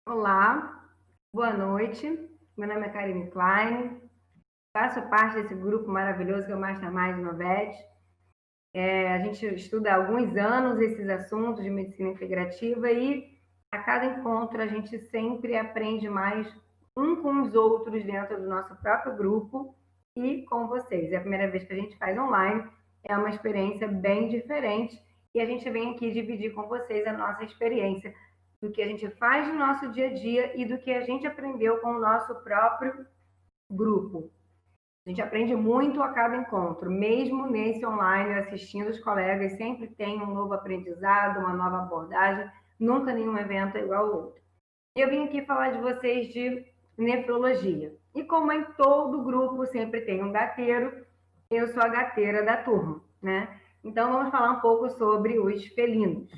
Olá, boa noite. Meu nome é Karine Klein, faço parte desse grupo maravilhoso que é o Mastermind Novete. A gente estuda há alguns anos esses assuntos de medicina integrativa e a cada encontro a gente sempre aprende mais um com os outros dentro do nosso próprio grupo e com vocês. É a primeira vez que a gente faz online, é uma experiência bem diferente e a gente vem aqui dividir com vocês a nossa experiência do que a gente faz no nosso dia a dia e do que a gente aprendeu com o nosso próprio grupo. A gente aprende muito a cada encontro, mesmo nesse online, assistindo os colegas, sempre tem um novo aprendizado, uma nova abordagem, nunca nenhum evento é igual ao outro. E eu vim aqui falar de vocês de nefrologia. E como em todo grupo sempre tem um gateiro, eu sou a gateira da turma, né? Então vamos falar um pouco sobre os felinos.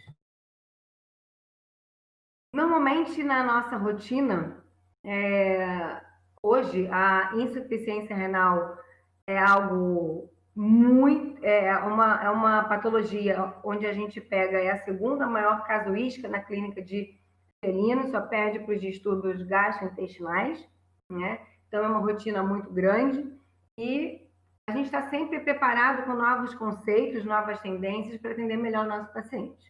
Normalmente, na nossa rotina, hoje, a insuficiência renal é algo muito... É uma patologia onde a gente pega, é a segunda maior casuística na clínica de felinos, só perde para os distúrbios gastrointestinais, né? Então, é uma rotina muito grande e a gente está sempre preparado com novos conceitos, novas tendências para atender melhor o nosso paciente.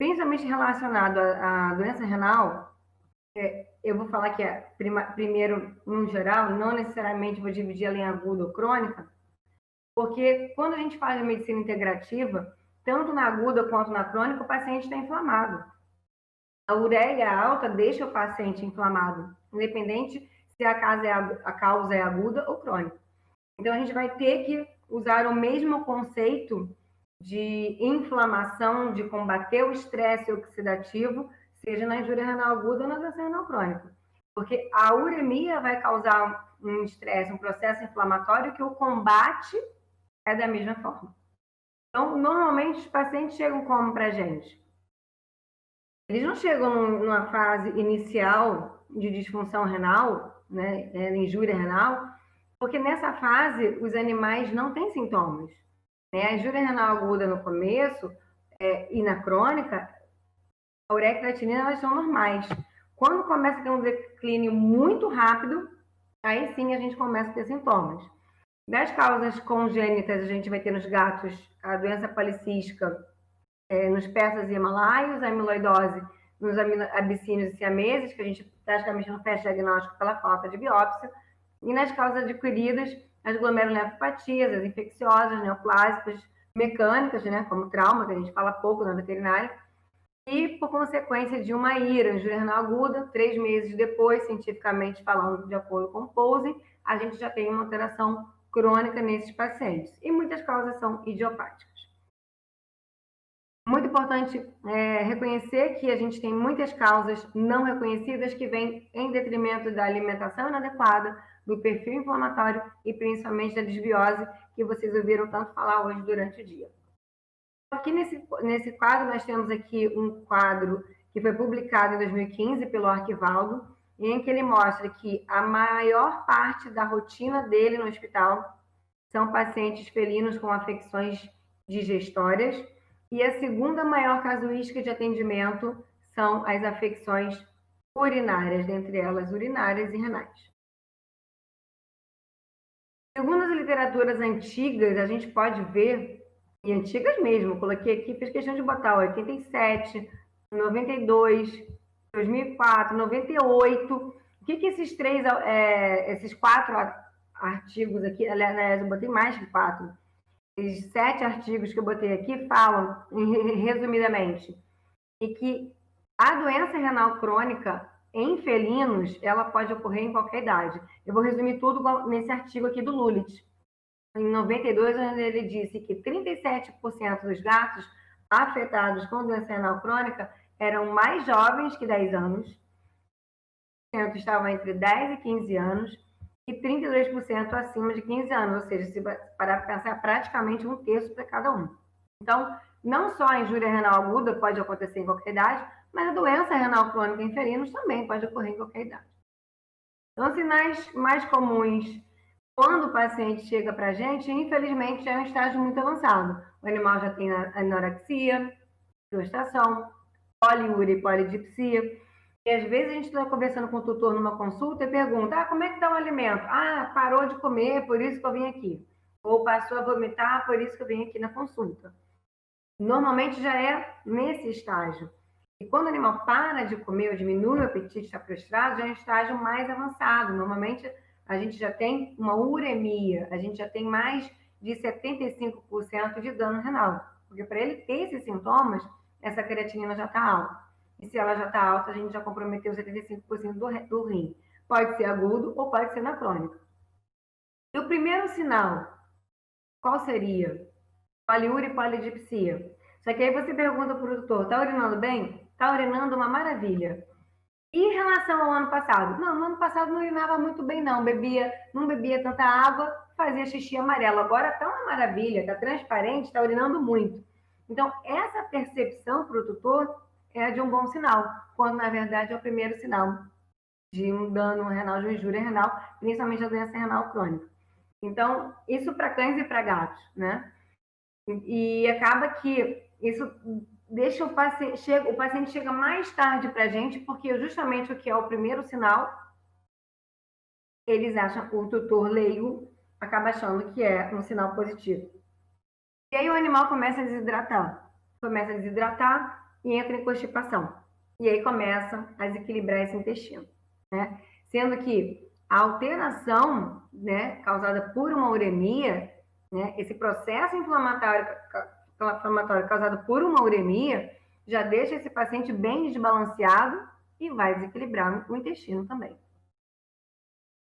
Principalmente relacionado à doença renal, eu vou falar que primeiro, no geral, não necessariamente vou dividir ela em aguda ou crônica, porque quando a gente faz a medicina integrativa, tanto na aguda quanto na crônica, o paciente está inflamado. A ureia alta deixa o paciente inflamado, independente se a causa é aguda ou crônica. Então, a gente vai ter que usar o mesmo conceito de inflamação, de combater o estresse oxidativo, seja na injúria renal aguda ou na doença renal crônica. Porque a uremia vai causar um estresse, um processo inflamatório que o combate é da mesma forma. Então, normalmente, os pacientes chegam como para a gente? Eles não chegam numa fase inicial de disfunção renal, né, injúria renal, porque nessa fase os animais não têm sintomas. A injúria renal aguda no começo e na crônica, a ureia e a creatinina elas são normais. Quando começa a ter um declínio muito rápido, aí sim a gente começa a ter sintomas. Das causas congênitas, a gente vai ter nos gatos a doença policística, nos persas e himalaios, a amiloidose nos abissínios e siameses, que a gente praticamente não fecha diagnóstico pela falta de biópsia, e nas causas adquiridas, as glomerulonefropatias, as infecciosas, neoplásicas, mecânicas, né, como trauma, que a gente fala pouco na veterinária, e por consequência de uma IRA, injúria renal aguda, 3 meses depois, cientificamente falando, de acordo com o Posey, a gente já tem uma alteração crônica nesses pacientes. E muitas causas são idiopáticas. Muito importante reconhecer que a gente tem muitas causas não reconhecidas que vêm em detrimento da alimentação inadequada, do perfil inflamatório e principalmente da desbiose, que vocês ouviram tanto falar hoje durante o dia. Aqui nesse quadro, nós temos aqui um quadro que foi publicado em 2015 pelo Arquivaldo, em que ele mostra que a maior parte da rotina dele no hospital são pacientes felinos com afecções digestórias, e a segunda maior casuística de atendimento são as afecções urinárias, dentre elas urinárias e renais. Segundo as literaturas antigas, a gente pode ver, e antigas mesmo, coloquei aqui, fiz questão de botar 87, 92, 2004, 98. O que esses 4 artigos aqui, aliás, eu botei mais que 4, os 7 artigos que eu botei aqui falam, resumidamente, e que a doença renal crônica em felinos, ela pode ocorrer em qualquer idade. Eu vou resumir tudo nesse artigo aqui do Lulich, em 92, onde ele disse que 37% dos gatos afetados com doença renal crônica eram mais jovens que 10 anos, estavam entre 10 e 15 anos, e 32% acima de 15 anos, ou seja, se parar para pensar, praticamente 1/3 para cada um. Então, não só a injúria renal aguda pode acontecer em qualquer idade, mas a doença renal crônica em felinos também pode ocorrer em qualquer idade. Então, sinais mais comuns quando o paciente chega para a gente, infelizmente, já é um estágio muito avançado. O animal já tem anorexia, prostração, poliúria e polidipsia. E às vezes a gente está conversando com o tutor numa consulta e pergunta: como é que está o alimento? Parou de comer, por isso que eu vim aqui. Ou passou a vomitar, por isso que eu vim aqui na consulta. Normalmente já é nesse estágio. E quando o animal para de comer ou diminui o apetite, está frustrado, já é um estágio mais avançado. Normalmente a gente já tem uma uremia, a gente já tem mais de 75% de dano renal. Porque para ele ter esses sintomas, essa creatinina já está alta. E se ela já está alta, a gente já comprometeu 75% do rim. Pode ser agudo ou pode ser na crônica. E o primeiro sinal, qual seria? Poliúria e polidipsia. Só que aí você pergunta para o tutor, tá urinando bem? Tá urinando uma maravilha. E em relação ao ano passado? Não, no ano passado não urinava muito bem não, não bebia tanta água, fazia xixi amarelo. Agora tá uma maravilha, tá transparente, tá urinando muito. Então, essa percepção para o tutor é de um bom sinal, quando na verdade é o primeiro sinal de um dano renal, de uma injúria renal, principalmente a doença renal crônica. Então, isso para cães e para gatos, né? E acaba que isso deixa o paciente chega mais tarde para a gente, porque justamente o que é o primeiro sinal, eles acham, o tutor leigo acaba achando que é um sinal positivo. E aí o animal começa a desidratar e entra em constipação. E aí começa a desequilibrar esse intestino, né? Sendo que a alteração, né, causada por uma uremia, né, esse processo inflamatório causado por uma uremia já deixa esse paciente bem desbalanceado e vai desequilibrar o intestino também.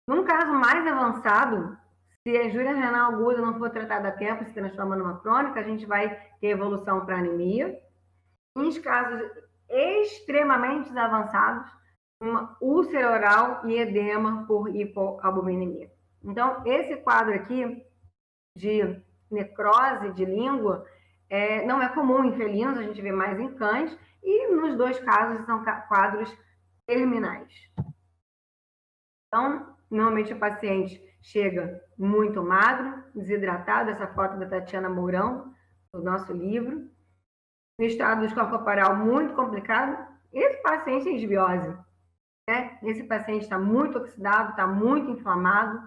Num caso mais avançado, se a injúria renal aguda não for tratada a tempo e se transforma numa crônica, a gente vai ter evolução para anemia. Em casos extremamente avançados, uma úlcera oral e edema por hipoalbuminemia. Então, esse quadro aqui de necrose de língua não é comum em felinos, a gente vê mais em cães, e nos dois casos são quadros terminais. Então, normalmente o paciente chega muito magro, desidratado, essa foto da Tatiana Mourão, do nosso livro, no estado do escopo corporal muito complicado, esse paciente tem desbiose, né? Esse paciente está muito oxidado, está muito inflamado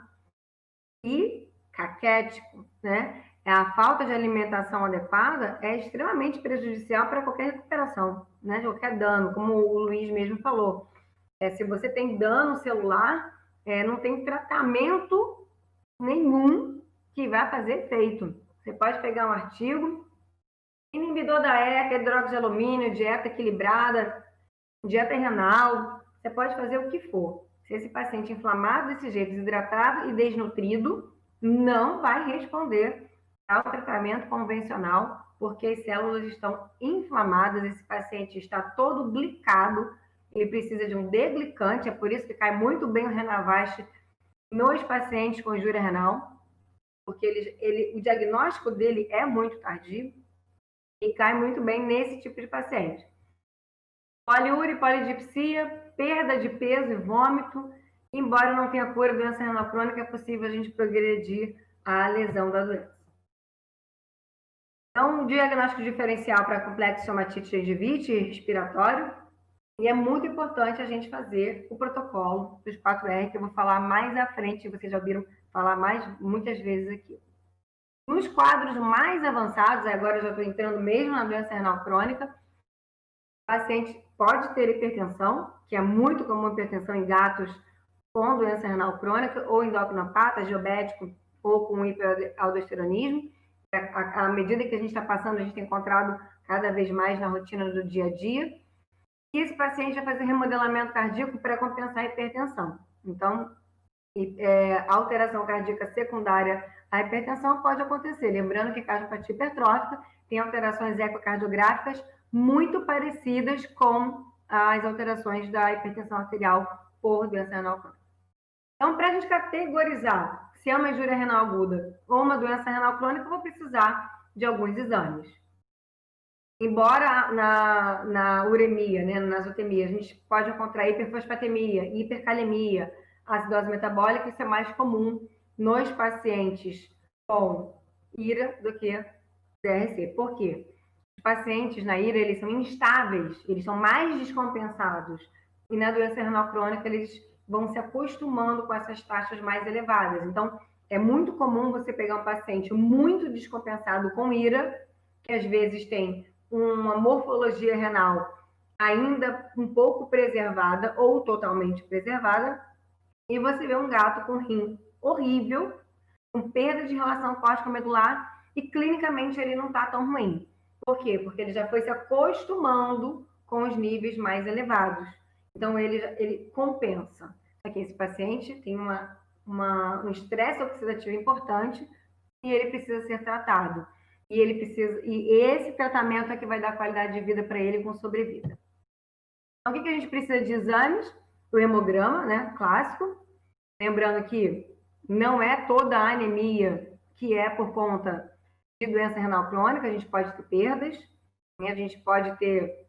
e caquético, né? A falta de alimentação adequada é extremamente prejudicial para qualquer recuperação, né? Qualquer dano, como o Luiz mesmo falou. Se você tem dano celular, não tem tratamento nenhum que vai fazer efeito. Você pode pegar um artigo, inibidor da ECA, hidróxido de alumínio, dieta equilibrada, dieta renal, você pode fazer o que for. Se esse paciente inflamado desse jeito, desidratado e desnutrido, não vai responder ao tratamento convencional, porque as células estão inflamadas, esse paciente está todo glicado, ele precisa de um deglicante, é por isso que cai muito bem o Renavast nos pacientes com injúria renal, porque o diagnóstico dele é muito tardio e cai muito bem nesse tipo de paciente. Poliúria e polidipsia, perda de peso e vômito. Embora não tenha cura da doença renal crônica, é possível a gente progredir a lesão da doença. Então, um diagnóstico diferencial para complexo somatite gengivite respiratório, e é muito importante a gente fazer o protocolo dos 4R, que eu vou falar mais à frente, vocês já ouviram falar muitas vezes aqui. Nos quadros mais avançados, agora eu já estou entrando mesmo na doença renal crônica, o paciente pode ter hipertensão, que é muito comum hipertensão em gatos com doença renal crônica, ou endocrinopata, diabético, ou com hiperaldosteronismo. À medida que a gente está passando, a gente tem encontrado cada vez mais na rotina do dia a dia. E esse paciente vai fazer remodelamento cardíaco para compensar a hipertensão. Então, alteração cardíaca secundária à hipertensão pode acontecer. Lembrando que cardiopatia hipertrófica tem alterações ecocardiográficas muito parecidas com as alterações da hipertensão arterial por doença renal crônica. Então, para a gente categorizar se é uma injúria renal aguda ou uma doença renal crônica, eu vou precisar de alguns exames. Embora na uremia, né, na azotemia, a gente pode encontrar hiperfosfatemia, hipercalemia, acidose metabólica, isso é mais comum nos pacientes com IRA do que DRC. Por quê? Os pacientes na IRA, eles são instáveis, eles são mais descompensados e na doença renal crônica eles vão se acostumando com essas taxas mais elevadas. Então, é muito comum você pegar um paciente muito descompensado com IRA, que às vezes tem uma morfologia renal ainda um pouco preservada ou totalmente preservada, e você vê um gato com rim horrível, com perda de relação córtico-medular, e clinicamente ele não está tão ruim. Por quê? Porque ele já foi se acostumando com os níveis mais elevados. Então, ele compensa. Aqui, esse paciente tem um estresse oxidativo importante e ele precisa ser tratado. E esse tratamento é que vai dar qualidade de vida para ele com sobrevida. Então, o que a gente precisa de exames? O hemograma, né, clássico. Lembrando que não é toda a anemia que é por conta de doença renal crônica, a gente pode ter perdas, né? A gente pode ter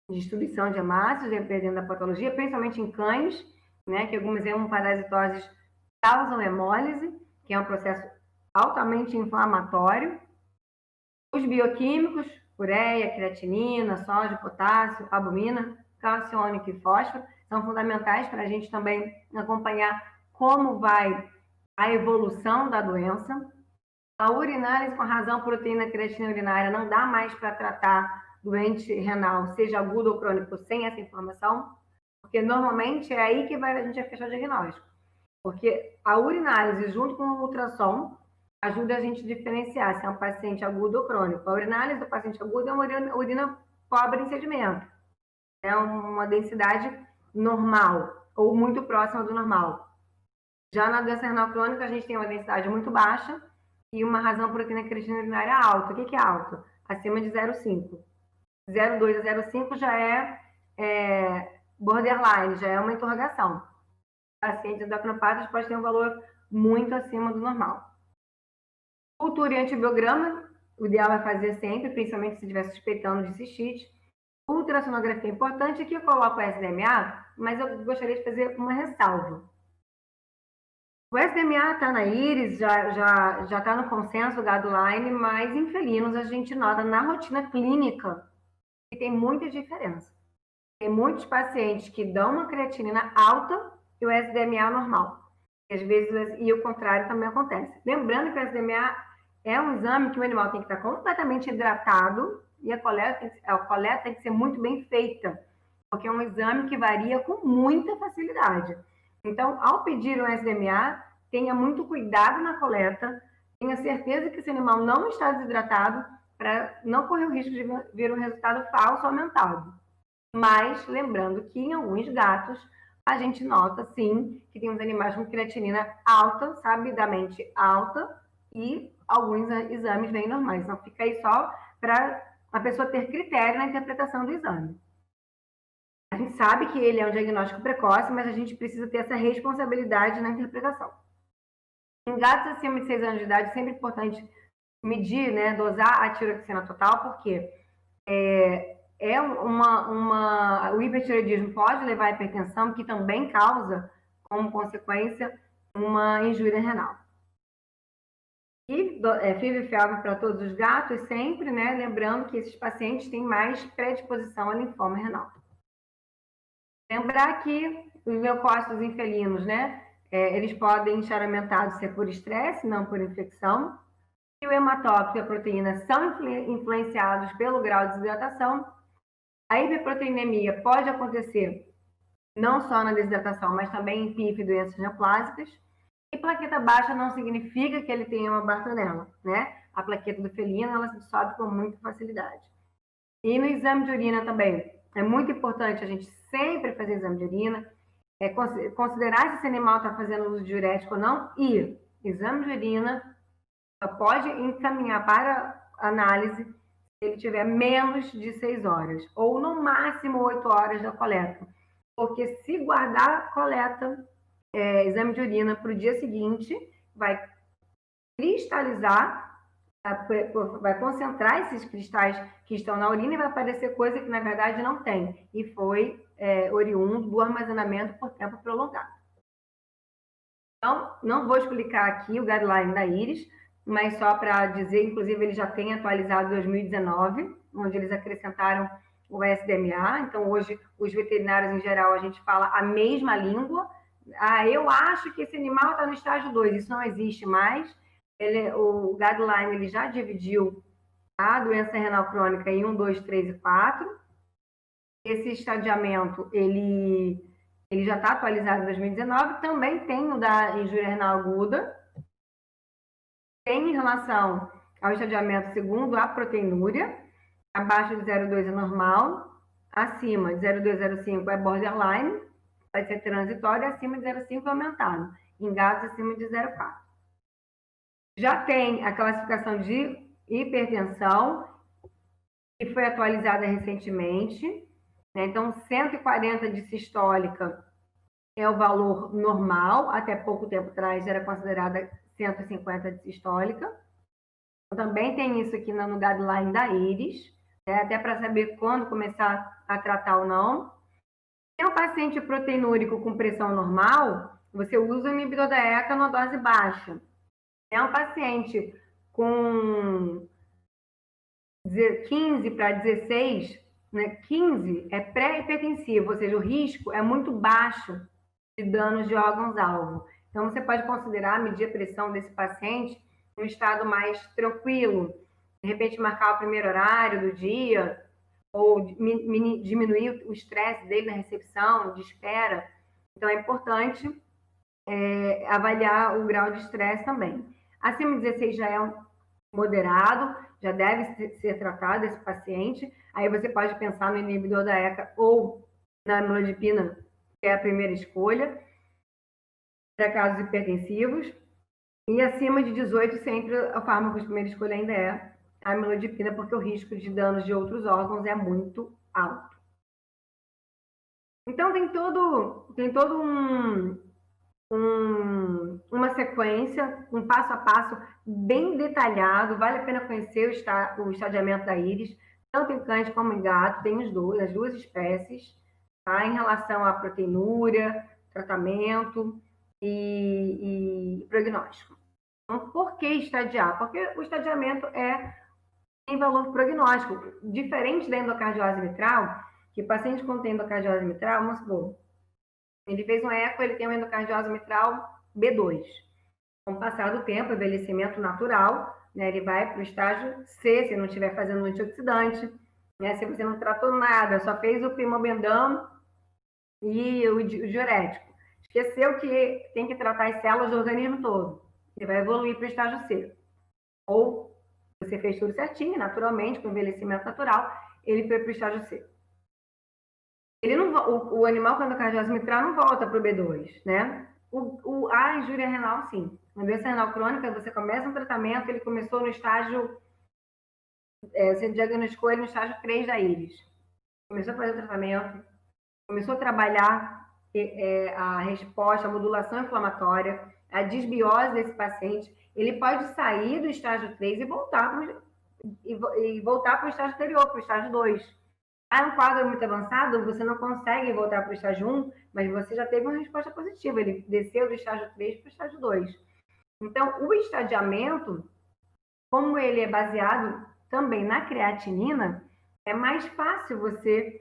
destruição de hemácios, dependendo da patologia, principalmente em cães, né, que algumas hemoparasitoses causam hemólise, que é um processo altamente inflamatório. Os bioquímicos, ureia, creatinina, sódio, potássio, albumina, cálcio ônico e fósforo, são fundamentais para a gente também acompanhar como vai a evolução da doença. A urinálise com razão proteína creatina urinária não dá mais para tratar doente renal, seja agudo ou crônico, sem essa informação, porque normalmente é aí que a gente vai fechar o diagnóstico. Porque a urinálise junto com o ultrassom ajuda a gente a diferenciar se é um paciente agudo ou crônico. A urinálise do paciente agudo é uma urina pobre em sedimento. É uma densidade normal ou muito próxima do normal. Já na doença renal crônica, a gente tem uma densidade muito baixa e uma razão proteína creatina urinária alta. O que é alto? Acima de 0,5. 0,2 a 0,5 já é borderline, já é uma interrogação. Pacientes endocrinopatas pode ter um valor muito acima do normal. Cultura e antibiograma, o ideal é fazer sempre, principalmente se estiver suspeitando de cistite. Ultrassonografia é importante, aqui eu coloco o SDMA, mas eu gostaria de fazer uma ressalva. O SDMA está na IRIS, já está no consenso guideline, mas em felinos a gente nota na rotina clínica que tem muita diferença. Tem muitos pacientes que dão uma creatinina alta e o SDMA normal. Às vezes, e o contrário também acontece. Lembrando que o SDMA é um exame que o animal tem que estar completamente hidratado e a coleta tem que ser muito bem feita, porque é um exame que varia com muita facilidade. Então, ao pedir o SDMA, tenha muito cuidado na coleta, tenha certeza que esse animal não está desidratado para não correr o risco de vir um resultado falso aumentado. Mas, lembrando que em alguns gatos, a gente nota, sim, que tem uns animais com creatinina alta, sabidamente alta, e alguns exames bem normais. Então, fica aí só para a pessoa ter critério na interpretação do exame. A gente sabe que ele é um diagnóstico precoce, mas a gente precisa ter essa responsabilidade na interpretação. Em gatos acima de 6 anos de idade, é sempre importante medir, né, dosar a tiroxina total, porque o hipertireoidismo pode levar à hipertensão, que também causa, como consequência, uma injúria renal. E FIV e FeLV para todos os gatos, sempre, né, lembrando que esses pacientes têm mais predisposição a linfoma renal. Lembrar que os leucócitos em felinos, né, eles podem estar aumentados se é por estresse, não por infecção. E o hematócrito e a proteína são influenciados pelo grau de desidratação. A hiperproteinemia pode acontecer não só na desidratação, mas também em PIF e doenças neoplásicas. E plaqueta baixa não significa que ele tenha uma bartonella, né? A plaqueta do felino, ela se dissolve com muita facilidade. E no exame de urina também, é muito importante a gente sempre fazer exame de urina, considerar se esse animal está fazendo uso de diurético ou não, e exame de urina pode encaminhar para análise se ele tiver menos de 6 horas, ou no máximo 8 horas da coleta. Porque se guardar a coleta, exame de urina para o dia seguinte, vai cristalizar, vai concentrar esses cristais que estão na urina e vai aparecer coisa que na verdade não tem, e foi oriundo do armazenamento por tempo prolongado. Então, não vou explicar aqui o guideline da IRIS, mas só para dizer, inclusive ele já tem atualizado em 2019, onde eles acrescentaram o SDMA. Então, hoje, os veterinários, em geral, a gente fala a mesma língua. Ah, eu acho que esse animal está no estágio 2, isso não existe mais. O guideline ele já dividiu a doença renal crônica em 1, 2, 3 e 4. Esse estadiamento, ele já está atualizado em 2019. Também tem o da injúria renal aguda. Tem em relação ao estadiamento segundo a proteinúria, abaixo de 0,2 é normal, acima de 0,2, 0,5 é borderline, vai ser transitório, acima de 0,5 é aumentado, em gatos acima de 0,4. Já tem a classificação de hipertensão, que foi atualizada recentemente, né? Então, 140 de sistólica é o valor normal, até pouco tempo atrás era considerada 150 de sistólica. Também tem isso aqui no guideline da IRIS, né? Até para saber quando começar a tratar ou não. Se é um paciente proteinúrico com pressão normal, você usa o inibidor da ECA numa dose baixa. Se é um paciente com 15 para 16, né? 15 é pré-hipertensivo, ou seja, o risco é muito baixo de danos de órgãos-alvo. Então, você pode considerar medir a pressão desse paciente em um estado mais tranquilo, de repente marcar o primeiro horário do dia, ou diminuir o estresse dele na recepção, de espera. Então, é importante avaliar o grau de estresse também. Acima de 16 já é um moderado, já deve ser tratado esse paciente. Aí você pode pensar no inibidor da ECA ou na amlodipina, que é a primeira escolha, para casos hipertensivos. E acima de 18, sempre o fármaco de primeira escolha ainda é a amlodipina, porque o risco de danos de outros órgãos é muito alto. Então, tem todo uma sequência, um passo a passo bem detalhado. Vale a pena conhecer o estadiamento da IRIS, tanto em cães como em gato, tem as duas espécies, tá? Em relação à proteinúria, tratamento e prognóstico. Então, por que estadiar? Porque o estadiamento tem valor prognóstico, diferente da endocardiose mitral, que o paciente quando tem endocardiose mitral, vamos supor, ele fez um eco, ele tem uma endocardiose mitral B2. Com o passar do tempo, envelhecimento natural, né, ele vai para o estágio C, se não estiver fazendo antioxidante, né, se você não tratou nada, só fez o pimobendam e o diurético. Esqueceu que tem que tratar as células do organismo todo. Ele vai evoluir para o estágio C. Ou você fez tudo certinho, naturalmente, com envelhecimento natural, ele foi para o estágio C. Ele não, o animal com endocardiose mitral não volta para o B2, né? A injúria renal, sim. A doença renal crônica, você começa um tratamento, ele começou no estágio, você diagnosticou ele no estágio 3 da IRIS. Começou a fazer o tratamento, começou a trabalhar a resposta, a modulação inflamatória, a desbiose desse paciente. Ele pode sair do estágio 3 e voltar para o estágio anterior, para o estágio 2. Ah, um quadro muito avançado, você não consegue voltar para o estágio 1, mas você já teve uma resposta positiva. Ele desceu do estágio 3 para o estágio 2. Então, o estadiamento, como ele é baseado também na creatinina, é mais fácil você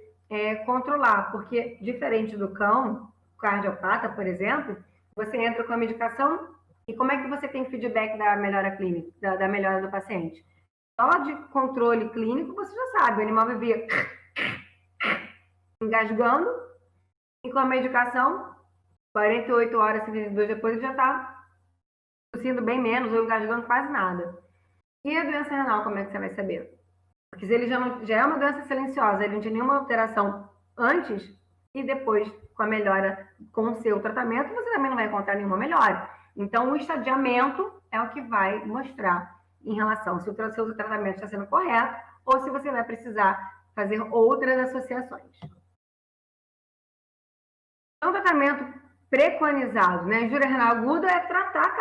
controlar, porque diferente do cão, cardiopata, por exemplo, você entra com a medicação e como é que você tem feedback da melhora clínica, da melhora do paciente? Só de controle clínico, você já sabe, o animal vivia engasgando, e com a medicação, 48 horas, 72 depois, ele já está tossindo bem menos, ou engasgando quase nada. E a doença renal, como é que você vai saber? Porque se ele já é uma doença silenciosa, ele não tinha nenhuma alteração antes, e depois, com a melhora, com o seu tratamento, você também não vai encontrar nenhuma melhora. Então, o estadiamento é o que vai mostrar em relação se o seu tratamento está sendo correto, ou se você vai precisar fazer outras associações. Então, tratamento preconizado, né? Injúria renal aguda é tratar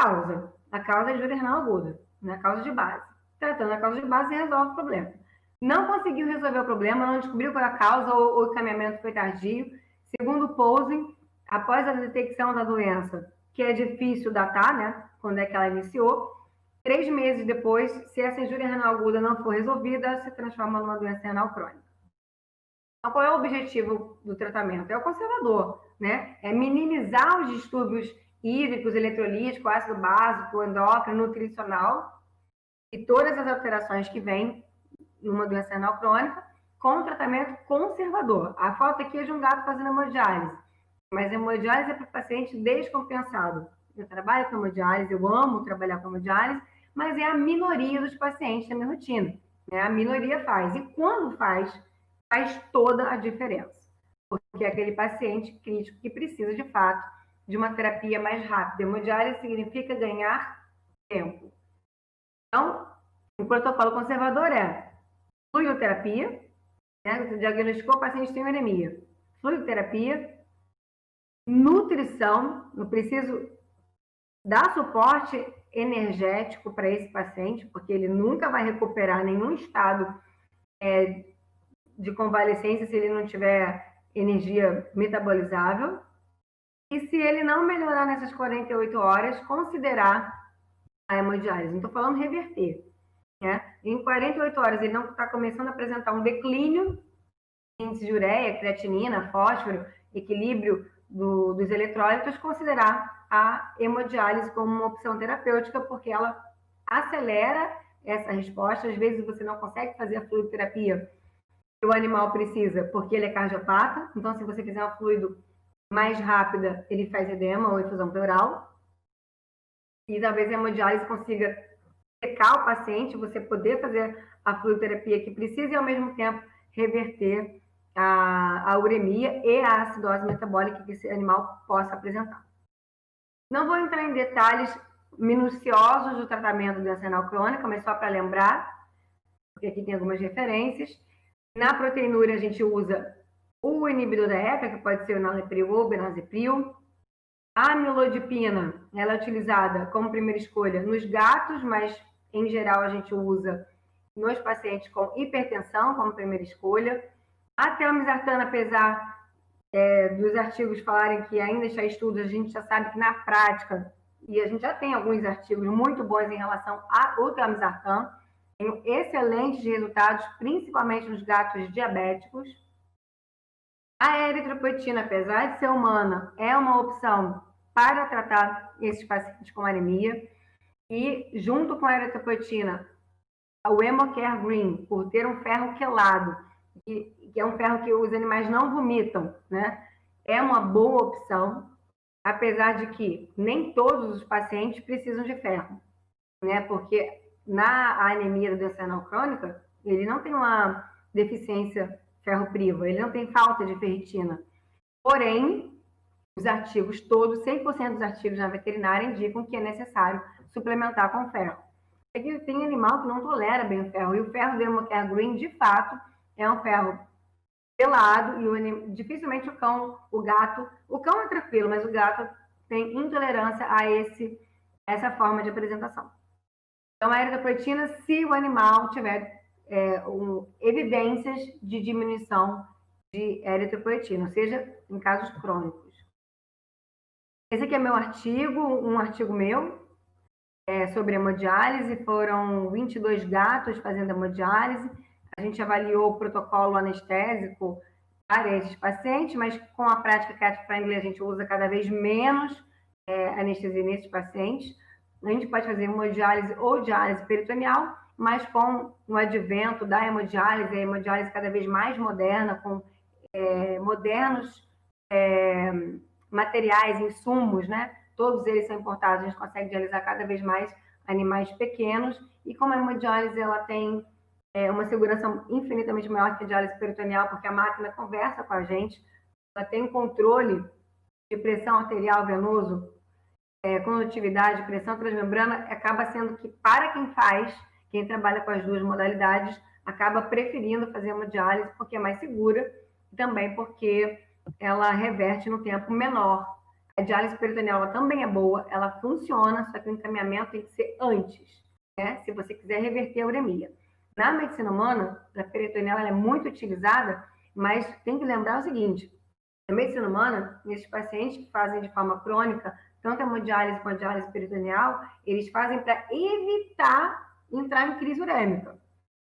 a causa é injúria renal aguda, né? A causa de base. Tratando a causa de base, resolve o problema. Não conseguiu resolver o problema, não descobriu qual é a causa ou o encaminhamento foi tardio. Segundo o Posing, após a detecção da doença, que é difícil datar, né? Quando é que ela iniciou, 3 meses depois, se essa injúria renal aguda não for resolvida, se transforma numa doença renal crônica. Então, qual é o objetivo do tratamento? É o conservador, né? É minimizar os distúrbios hídricos, eletrolíticos, ácido básico, endócrino, nutricional e todas as alterações que vêm numa doença renal crônica com um tratamento conservador. A falta aqui é de um gato fazendo hemodiálise, mas a hemodiálise é para o paciente descompensado. Eu trabalho com hemodiálise, eu amo trabalhar com hemodiálise, mas é a minoria dos pacientes na minha rotina. Né? A minoria faz. E quando faz toda a diferença. Porque é aquele paciente crítico que precisa, de fato, de uma terapia mais rápida. Hemodiálise significa ganhar tempo. Então, o protocolo conservador é fluidoterapia, né? Você diagnosticou o paciente tem anemia. Fluidoterapia, nutrição, eu preciso dar suporte energético para esse paciente, porque ele nunca vai recuperar nenhum estado de convalescência se ele não tiver energia metabolizável. E se ele não melhorar nessas 48 horas, considerar a hemodiálise. Não estou falando reverter. Né? Em 48 horas ele não está começando a apresentar um declínio, índice de ureia, creatinina, fósforo, equilíbrio dos eletrólitos, considerar a hemodiálise como uma opção terapêutica, porque ela acelera essa resposta. Às vezes você não consegue fazer a fluidoterapia que o animal precisa, porque ele é cardiopata. Então, se você fizer um fluido mais rápida, ele faz edema ou efusão pleural. E talvez a hemodiálise consiga secar o paciente, você poder fazer a fluidoterapia que precisa e, ao mesmo tempo, reverter a uremia e a acidose metabólica que esse animal possa apresentar. Não vou entrar em detalhes minuciosos do tratamento da doença renal crônica, mas só para lembrar, porque aqui tem algumas referências. Na proteinúria, a gente usa o inibidor da ECA, que pode ser o nalipril ou o benazepril. A amilodipina, ela é utilizada como primeira escolha nos gatos, mas em geral a gente usa nos pacientes com hipertensão como primeira escolha. A telmisartana, apesar dos artigos falarem que ainda está em estudos, a gente já sabe que na prática, e a gente já tem alguns artigos muito bons em relação ao telmisartan, tem excelentes resultados, principalmente nos gatos diabéticos. A eritropoetina, apesar de ser humana, é uma opção para tratar esses pacientes com anemia. E, junto com a eritropoetina, o Hemocare Green, por ter um ferro quelado, que é um ferro que os animais não vomitam, né? É uma boa opção, apesar de que nem todos os pacientes precisam de ferro, né? Porque na anemia da doença renal crônica, ele não tem uma deficiência ferropriva, ele não tem falta de ferritina. Porém, os artigos todos, 100% dos artigos na veterinária indicam que é necessário suplementar com ferro. Aqui tem animal que não tolera bem o ferro, e o ferro do Hemocare Green, de fato, é um ferro pelado, e dificilmente o cão é tranquilo, mas o gato tem intolerância a essa forma de apresentação. Então, a eritropoetina, se o animal tiver evidências de diminuição de eritropoetina, ou seja, em casos crônicos. Esse aqui é meu artigo, um artigo meu, sobre hemodiálise. Foram 22 gatos fazendo hemodiálise. A gente avaliou o protocolo anestésico para esses pacientes, mas com a prática cat-friendly a gente usa cada vez menos anestesia nesses pacientes. A gente pode fazer hemodiálise ou diálise peritoneal, mas com o advento da hemodiálise, a hemodiálise cada vez mais moderna, com modernos materiais, insumos, né? Todos eles são importados, a gente consegue dialisar cada vez mais animais pequenos, e como a hemodiálise ela tem uma segurança infinitamente maior que a diálise peritoneal, porque a máquina conversa com a gente, ela tem um controle de pressão arterial venoso, condutividade, pressão transmembrana, acaba sendo que, para quem trabalha com as duas modalidades, acaba preferindo fazer hemodiálise porque é mais segura, e também porque ela reverte no tempo menor. A diálise peritoneal também é boa, ela funciona, só que o encaminhamento tem que ser antes, né? Se você quiser reverter a uremia. Na medicina humana, a peritoneal é muito utilizada, mas tem que lembrar o seguinte: na medicina humana, esses pacientes que fazem de forma crônica, tanto a hemodiálise quanto a diálise peritoneal, eles fazem para evitar entrar em crise urêmica.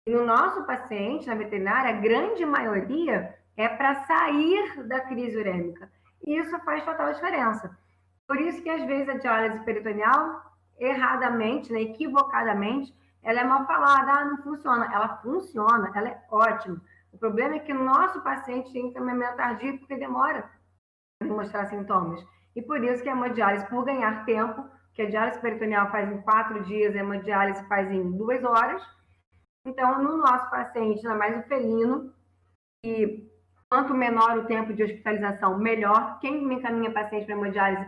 E no nosso paciente, na veterinária, a grande maioria é para sair da crise urêmica. E isso faz total diferença. Por isso que, às vezes, a diálise peritoneal, erradamente, né, equivocadamente, ela é mal falada, não funciona. Ela funciona, ela é ótima. O problema é que o nosso paciente tem encaminhamento tardio porque demora a mostrar sintomas. E por isso que a hemodiálise, por ganhar tempo, que a diálise peritoneal faz em 4 dias, a hemodiálise faz em 2 horas. Então, no nosso paciente, ainda mais o felino, e quanto menor o tempo de hospitalização, melhor. Quem me encaminha paciente para hemodiálise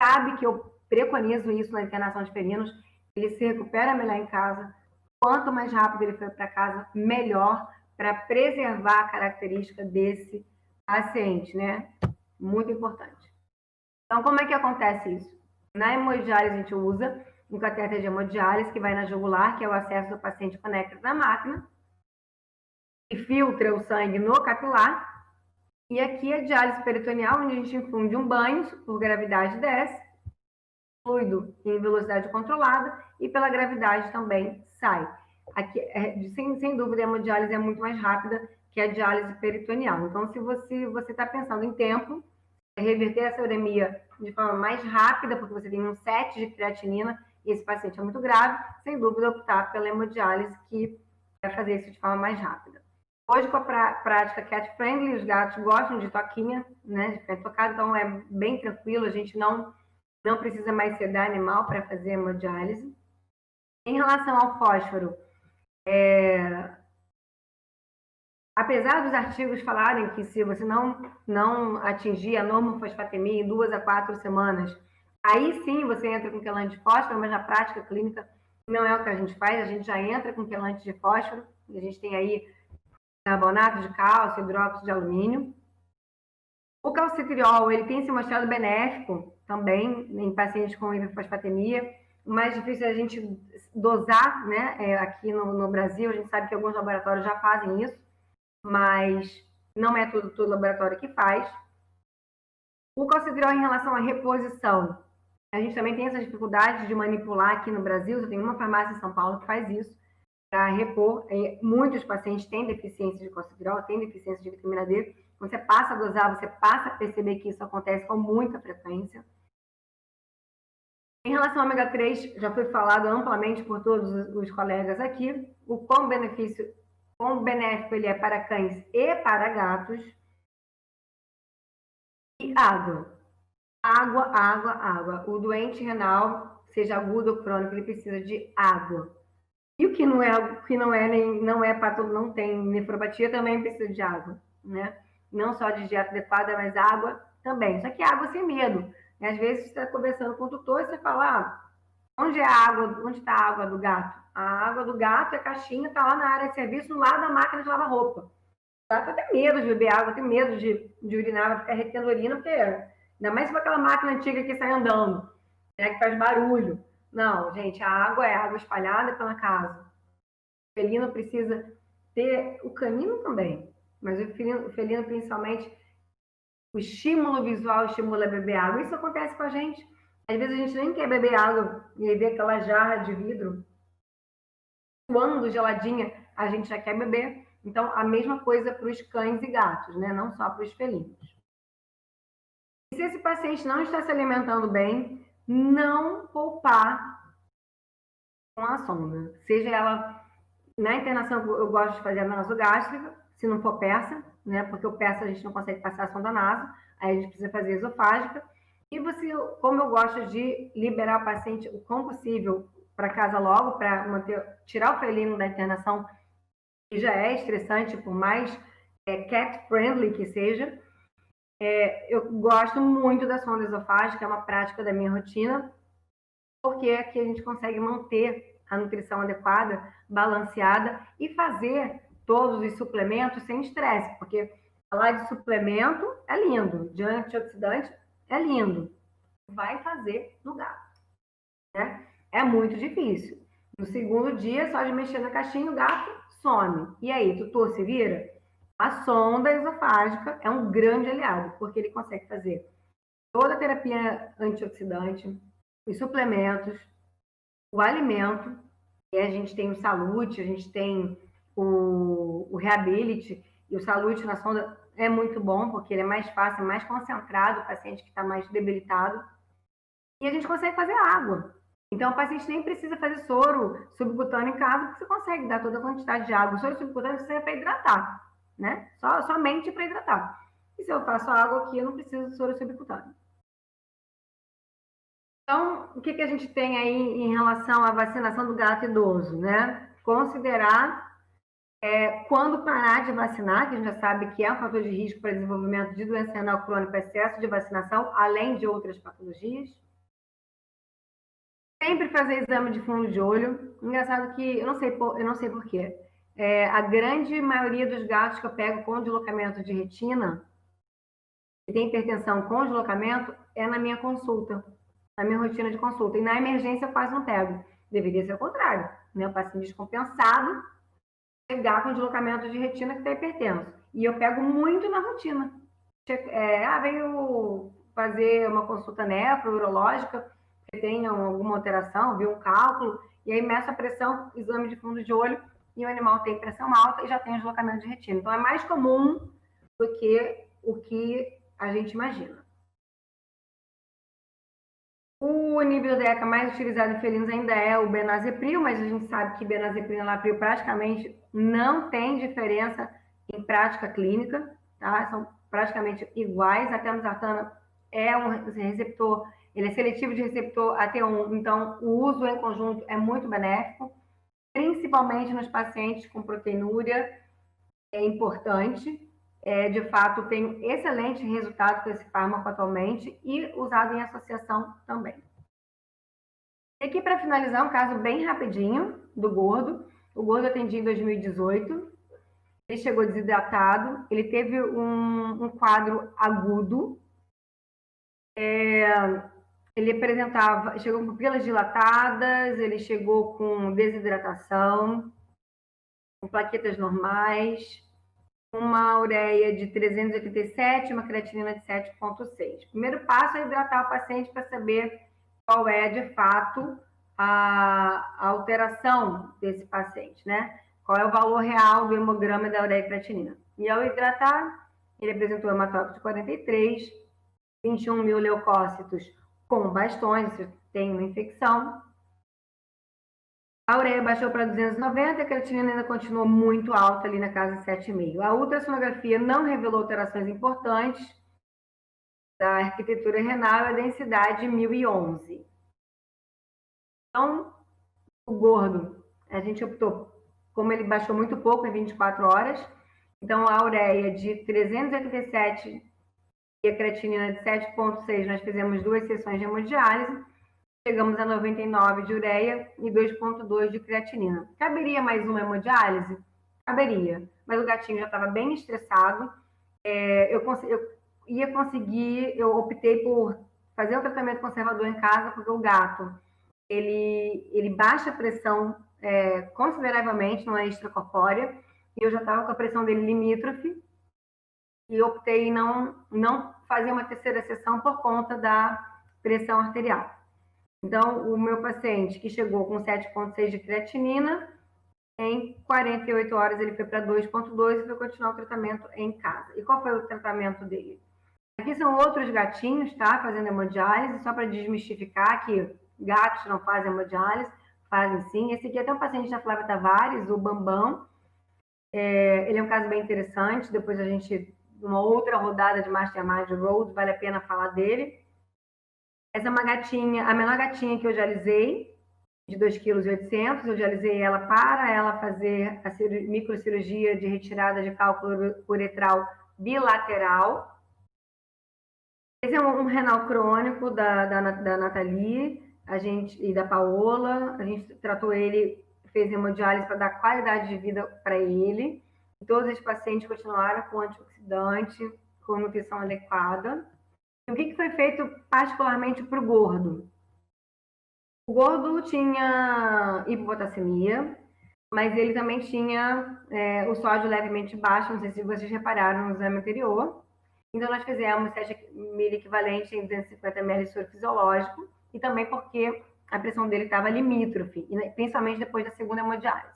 sabe que eu preconizo isso na internação de felinos. Ele se recupera melhor em casa. Quanto mais rápido ele for para casa, melhor, para preservar a característica desse paciente, né? Muito importante. Então, como é que acontece isso? Na hemodiálise, a gente usa um catéter de hemodiálise que vai na jugular, que é o acesso do paciente conectado na máquina, e filtra o sangue no capilar. E aqui a diálise peritoneal, onde a gente infunde um banho por gravidade desce, fluido em velocidade controlada, e pela gravidade também sai. Aqui, sem dúvida, a hemodiálise é muito mais rápida que a diálise peritoneal. Então, se você está pensando em tempo, reverter essa uremia de forma mais rápida, porque você tem um 7 de creatinina e esse paciente é muito grave, sem dúvida optar pela hemodiálise, que vai fazer isso de forma mais rápida. Hoje, com a prática cat friendly, os gatos gostam de toquinha, né, de ficar tocado, então é bem tranquilo, a gente não precisa mais sedar animal para fazer hemodiálise. Em relação ao fósforo, apesar dos artigos falarem que se você não atingir a normofosfatemia em 2 a 4 semanas, aí sim você entra com quelante de fósforo, mas na prática clínica não é o que a gente faz, a gente já entra com quelante de fósforo, a gente tem aí carbonato de cálcio, hidróxido de alumínio. O calcitriol, ele tem se mostrado benéfico também em pacientes com hiperfosfatemia. O mais difícil é a gente dosar, né? Aqui no Brasil, a gente sabe que alguns laboratórios já fazem isso, mas não é todo laboratório que faz. O calcitriol em relação à reposição, a gente também tem essa dificuldade de manipular aqui no Brasil. Eu tenho uma farmácia em São Paulo que faz isso para repor. Muitos pacientes têm deficiência de calcitriol, têm deficiência de vitamina D. Quando você passa a dosar, você passa a perceber que isso acontece com muita frequência. Em relação ao ômega 3, já foi falado amplamente por todos os colegas aqui, o quão benéfico ele é para cães e para gatos. E água. Água, água, água. O doente renal, seja agudo ou crônico, ele precisa de água. E o que não tem nefropatia, também precisa de água, né? Não só de dieta adequada, mas água também. Só que água sem medo. Às vezes você está conversando com o tutor e você fala, onde é a água? Onde está a água do gato? A água do gato, a caixinha, está lá na área de serviço, do lado da máquina de lavar roupa. O gato tem medo de beber água, tem medo de urinar, vai ficar retendo urina, porque ainda mais com aquela máquina antiga que sai andando, né, que faz barulho. Não, gente, a água é água espalhada pela casa. O felino precisa ter, o canino também, mas o felino principalmente, o estímulo visual estimula a beber água. Isso acontece com a gente. Às vezes a gente nem quer beber água e aí vê aquela jarra de vidro suando geladinha, a gente já quer beber. Então, a mesma coisa para os cães e gatos, né? Não só para os felinos. E se esse paciente não está se alimentando bem, não poupar com a sonda. Seja ela, na internação, eu gosto de fazer a nasogástrica, se não for persa, né? Porque o persa a gente não consegue passar a sonda naso, aí a gente precisa fazer esofágica. E você, como eu gosto de liberar o paciente o quão possível para casa logo, para tirar o felino da internação, que já é estressante, por mais cat friendly que seja, eu gosto muito da sonda esofágica, é uma prática da minha rotina, porque aqui a gente consegue manter a nutrição adequada, balanceada e fazer todos os suplementos sem estresse, porque falar de suplemento é lindo, de antioxidante é lindo, vai fazer no gato, né? É muito difícil. No segundo dia, só de mexer na caixinha, o gato some. E aí, tutor se vira? A sonda esofágica é um grande aliado, porque ele consegue fazer toda a terapia antioxidante, os suplementos, o alimento, e a gente tem o Salute, a gente tem o Reability, e o Salute na sonda é muito bom, porque ele é mais fácil, mais concentrado, o paciente que está mais debilitado. E a gente consegue fazer água. Então, o paciente nem precisa fazer soro subcutâneo em casa, porque você consegue dar toda a quantidade de água. O soro subcutâneo serve para hidratar, né? Somente para hidratar. E se eu faço água aqui, eu não preciso de soro subcutâneo. Então, o que a gente tem aí em relação à vacinação do gato idoso, né? Considerar quando parar de vacinar, que a gente já sabe que é um fator de risco para desenvolvimento de doença renal crônica, excesso de vacinação, além de outras patologias. Sempre fazer exame de fundo de olho. Engraçado que eu não sei por quê. A grande maioria dos gatos que eu pego com deslocamento de retina, que tem hipertensão com deslocamento, é na minha consulta, na minha rotina de consulta. E na emergência eu quase não pego. Deveria ser o contrário, né? O paciente descompensado pegar com deslocamento de retina que está hipertenso. E eu pego muito na rotina. Veio fazer uma consulta nefro-urológica, que tenha alguma alteração, viu um cálculo, e aí meço a pressão, exame de fundo de olho, e o animal tem pressão alta e já tem deslocamento de retina. Então, é mais comum do que o que a gente imagina. O inibidor DECA mais utilizado em felinos ainda é o benazepril, mas a gente sabe que benazepril e enalapril praticamente não tem diferença em prática clínica, tá? São praticamente iguais. A temozartana é um receptor, ele é seletivo de receptor AT1, então o uso em conjunto é muito benéfico, principalmente nos pacientes com proteinúria, é importante. De fato, tem excelente resultado com esse fármaco atualmente e usado em associação também. E aqui, para finalizar, um caso bem rapidinho do gordo. O gordo eu atendi em 2018. Ele chegou desidratado. Ele teve um quadro agudo. Ele chegou com pupilas dilatadas, ele chegou com desidratação, com plaquetas normais, uma ureia de 387, uma creatinina de 7,6. O primeiro passo é hidratar o paciente para saber qual é, de fato, a alteração desse paciente, né? Qual é o valor real do hemograma da ureia e creatinina. E ao hidratar, ele apresentou hematócrito de 43, 21 mil leucócitos com bastões, se tem uma infecção. A ureia baixou para 290, a creatinina ainda continuou muito alta ali na casa de 7,5. A ultrassonografia não revelou alterações importantes da arquitetura renal e a densidade 1011. Então, o gordo, a gente optou, como ele baixou muito pouco em 24 horas, então a ureia de 387 e a creatinina de 7,6, nós fizemos 2 sessões de hemodiálise, chegamos a 99 de ureia e 2,2 de creatinina. Caberia mais uma hemodiálise? Caberia, mas o gatinho já estava bem estressado. Eu optei por fazer o tratamento conservador em casa, porque o gato, ele baixa a pressão consideravelmente, não é extracorpórea, e eu já estava com a pressão dele limítrofe, e optei em não fazer uma terceira sessão por conta da pressão arterial. Então, o meu paciente que chegou com 7,6 de creatinina, em 48 horas ele foi para 2,2 e foi continuar o tratamento em casa. E qual foi o tratamento dele? Aqui são outros gatinhos, tá? Fazendo hemodiálise, só para desmistificar que gatos não fazem hemodiálise, fazem sim. Esse aqui é até um paciente da Flávia Tavares, o Bambam. Ele é um caso bem interessante, depois a gente, numa outra rodada de Mastermind Road, vale a pena falar dele. Essa é uma gatinha, a menor gatinha que eu já alisei, de 2,8 kg. Eu já alisei ela para ela fazer a microcirurgia de retirada de cálculo uretral bilateral. Esse é um renal crônico da Nathalie e da Paola. A gente tratou ele, fez hemodiálise para dar qualidade de vida para ele. E todos os pacientes continuaram com antioxidante, com nutrição adequada. O que foi feito particularmente para o gordo? O gordo tinha hipopotassemia, mas ele também tinha o sódio levemente baixo, não sei se vocês repararam no exame anterior. Então, nós fizemos 7 mil equivalente em 250 ml de soro fisiológico, e também porque a pressão dele estava limítrofe, principalmente depois da segunda hemodiálise.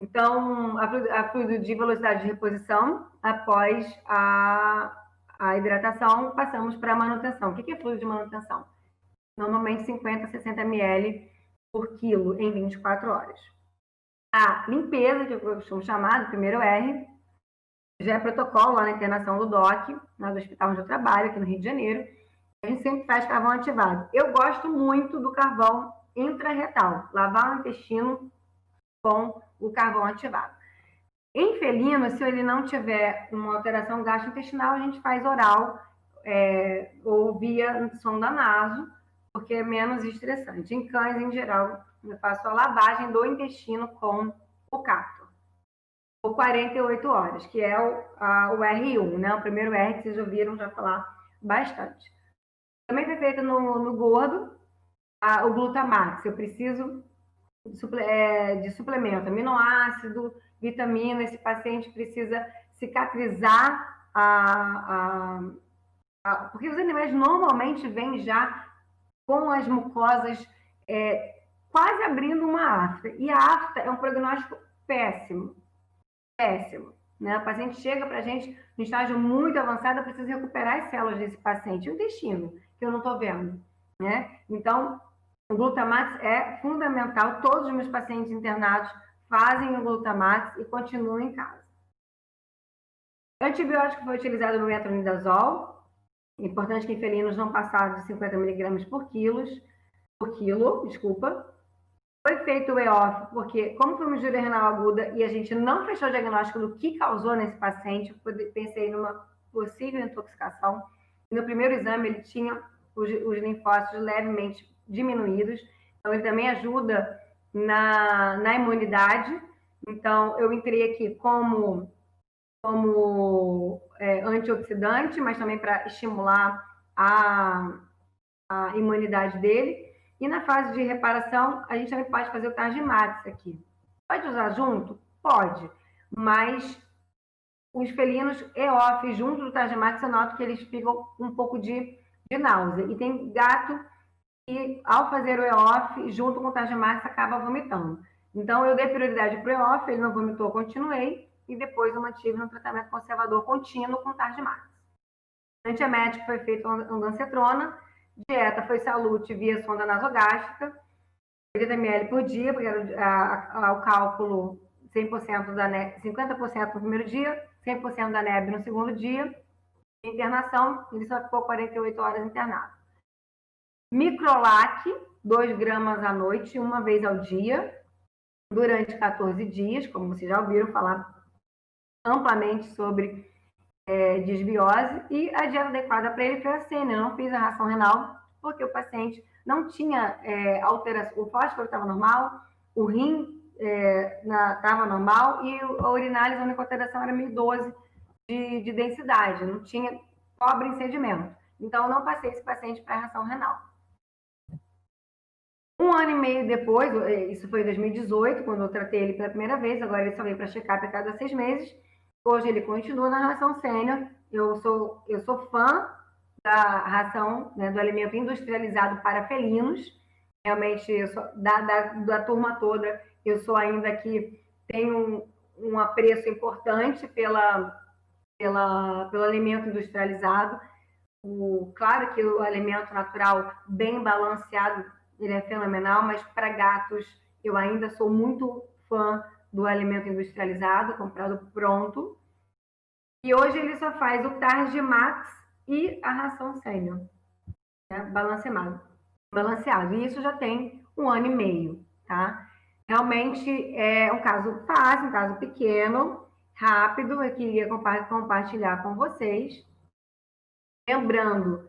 Então, a fluido de velocidade de reposição, após a hidratação, passamos para a manutenção. O que é fluido de manutenção? Normalmente 50 a 60 ml por quilo em 24 horas. A limpeza, que eu costumo chamar, do primeiro R, já é protocolo lá na internação do DOC, lá do hospital onde eu trabalho, aqui no Rio de Janeiro. A gente sempre faz carvão ativado. Eu gosto muito do carvão intraretal, lavar o intestino com o carvão ativado. Em felino, se ele não tiver uma alteração gastrointestinal, a gente faz oral ou via sonda naso, porque é menos estressante. Em cães, em geral, eu faço a lavagem do intestino com o cacto, por 48 horas, que é o R1, né? O primeiro R que vocês ouviram já falar bastante. Também foi feito no gordo, o glutamax. Eu preciso de suplemento, aminoácido, vitamina. Esse paciente precisa cicatrizar porque os animais normalmente vêm já com as mucosas quase abrindo uma afta. E a afta é um prognóstico péssimo. Péssimo. Né? O paciente chega para a gente no estágio muito avançado, eu preciso recuperar as células desse paciente, o intestino, que eu não estou vendo. Né? Então, o glutamax é fundamental. Todos os meus pacientes internados fazem o glutamax e continuam em casa. O antibiótico foi utilizado no metronidazol. É importante que em felinos não passar de 50 mg por quilo. Foi feito o EOF, porque como foi uma injúria renal aguda e a gente não fechou o diagnóstico do que causou nesse paciente, eu pensei numa possível intoxicação. No primeiro exame, ele tinha os linfócitos levemente diminuídos, então ele também ajuda na imunidade. Então, eu entrei aqui como antioxidante, mas também para estimular a imunidade dele. E na fase de reparação, a gente também pode fazer o Targimax aqui. Pode usar junto? Pode. Mas os felinos EOF junto do Targimax, eu noto que eles ficam com um pouco de náusea. E tem gato que, ao fazer o EOF, junto com o Targimax, acaba vomitando. Então, eu dei prioridade para o EOF, ele não vomitou, continuei. E depois eu mantive no tratamento conservador contínuo com o Targimax. Antiemético foi feito ondansetrona. Dieta foi salute via sonda nasogástrica, 80 ml por dia, porque era o cálculo 100% da NEB, 50% no primeiro dia, 100% da NEB no segundo dia. Internação, ele só ficou 48 horas internado. Microlac, 2 gramas à noite, uma vez ao dia, durante 14 dias, como vocês já ouviram falar amplamente sobre desbiose, e a dieta adequada para ele foi a cena. Eu não fiz a ração renal, porque o paciente não tinha alteração, o fósforo estava normal, o rim estava normal e a urinálise, a única alteração era 1012 de densidade, não tinha cobre em sedimento. Então, eu não passei esse paciente para a ração renal. 1 ano e meio depois, isso foi em 2018, quando eu tratei ele pela primeira vez, agora ele só vem para check-up a cada 6 meses. Hoje ele continua na ração sênior. Eu sou fã da ração, né, do alimento industrializado para felinos. Realmente, eu sou, da turma toda, eu sou ainda que tenho um apreço importante pelo alimento industrializado. Claro que o alimento natural bem balanceado, ele é fenomenal, mas para gatos eu ainda sou muito fã do alimento industrializado, comprado pronto. E hoje ele só faz o Targimax e a ração sênior, né? Balanceado. E isso já tem 1 ano e meio, tá? Realmente é um caso fácil, um caso pequeno, rápido, eu queria compartilhar com vocês. Lembrando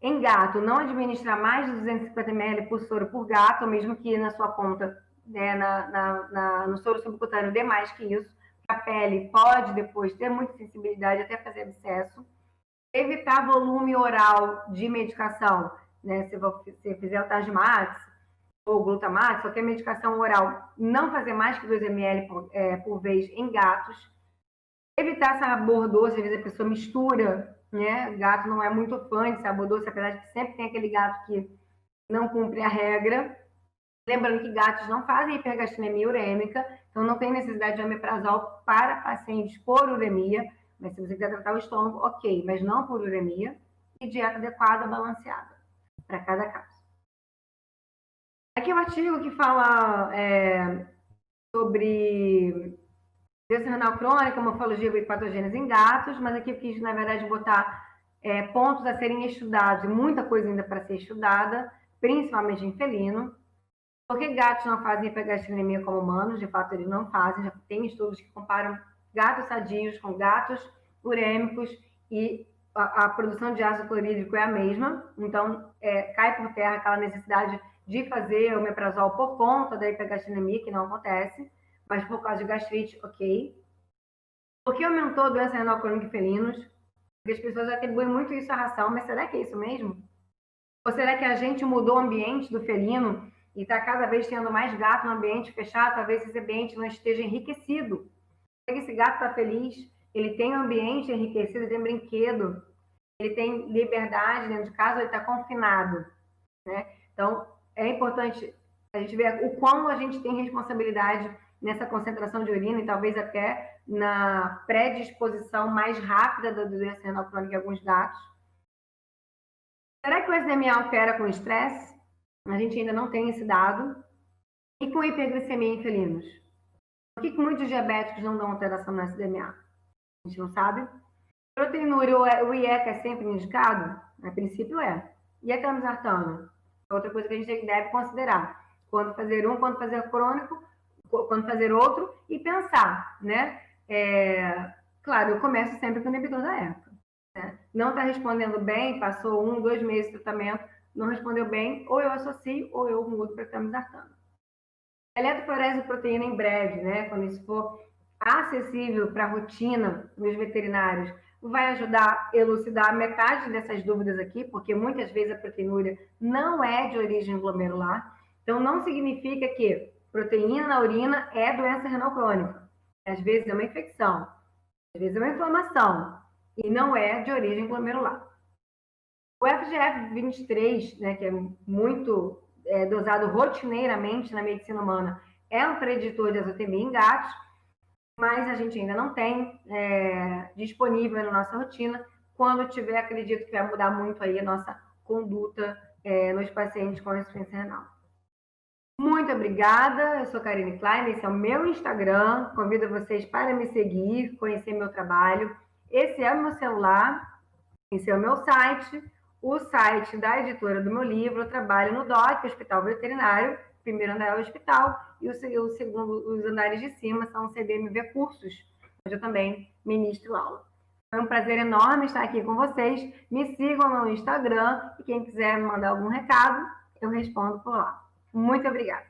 em gato, não administrar mais de 250 ml por soro por gato, mesmo que na sua conta, né, no soro subcutâneo dê mais que isso. A pele pode depois ter muita sensibilidade, até fazer abscesso. Evitar volume oral de medicação, né? Se você fizer o Targimax ou o Glutamax, qualquer medicação oral, não fazer mais que 2 ml por vez em gatos. Evitar sabor doce, às vezes a pessoa mistura, né? Gato não é muito fã de sabor doce, apesar de que sempre tem aquele gato que não cumpre a regra. Lembrando que gatos não fazem hipergastrenemia urêmica, então não tem necessidade de omeprazol para pacientes por uremia, mas se você quiser tratar o estômago, ok, mas não por uremia, e dieta adequada, balanceada, para cada caso. Aqui é um artigo que fala sobre doença renal crônica, morfologia e patogênese em gatos, mas aqui eu quis, na verdade, botar pontos a serem estudados, e muita coisa ainda para ser estudada, principalmente em felino. Por que gatos não fazem hipergastrenemia como humanos? De fato, eles não fazem. Já tem estudos que comparam gatos sadios com gatos urêmicos e a produção de ácido clorídrico é a mesma. Então, cai por terra aquela necessidade de fazer omeprazol por conta da hipergastrenemia, que não acontece, mas por causa de gastrite, ok. Por que aumentou a doença renal crônica em felinos? Porque as pessoas atribuem muito isso à ração, mas será que é isso mesmo? Ou será que a gente mudou o ambiente do felino e está cada vez tendo mais gato no ambiente fechado? Talvez esse ambiente não esteja enriquecido. Esse gato está feliz, ele tem um ambiente enriquecido, ele tem brinquedo, ele tem liberdade dentro de casa, ele está confinado, né? Então, é importante a gente ver o quão a gente tem responsabilidade nessa concentração de urina e talvez até na predisposição mais rápida da doença renal crônica em alguns gatos. Será que o SDMA altera com estresse? A gente ainda não tem esse dado. E com hiperglicemia em felinos? Por que muitos diabéticos não dão alteração no SDMA? A gente não sabe. Proteinúria, o IECA é sempre indicado? A princípio é. E a camisartana? Outra coisa que a gente deve considerar. Quando fazer um, quando fazer crônico, quando fazer outro, e pensar, né? Claro, eu começo sempre com o inibidor da ECA. Né? Não está respondendo bem, passou 1, 2 meses de tratamento, não respondeu bem, ou eu associo, ou eu mudo para camisartana. Eletroforese de proteína em breve, né? Quando isso for acessível para a rotina dos veterinários, vai ajudar a elucidar metade dessas dúvidas aqui, porque muitas vezes a proteinúria não é de origem glomerular. Então, não significa que proteína na urina é doença renal crônica. Às vezes é uma infecção, às vezes é uma inflamação, e não é de origem glomerular. O FGF23, né, que é muito dosado rotineiramente na medicina humana, é um preditor de azotemia em gatos, mas a gente ainda não tem disponível na nossa rotina. Quando tiver, acredito que vai mudar muito aí a nossa conduta nos pacientes com insuficiência renal. Muito obrigada, eu sou Karine Klein, esse é o meu Instagram, convido vocês para me seguir, conhecer meu trabalho. Esse é o meu celular, esse é o meu site, o site da editora do meu livro. Eu trabalho no DOC, Hospital Veterinário, primeiro andar é o hospital, e o segundo, os andares de cima são o CDMV Cursos, onde eu também ministro aula. Foi um prazer enorme estar aqui com vocês. Me sigam no Instagram e quem quiser me mandar algum recado, eu respondo por lá. Muito obrigada.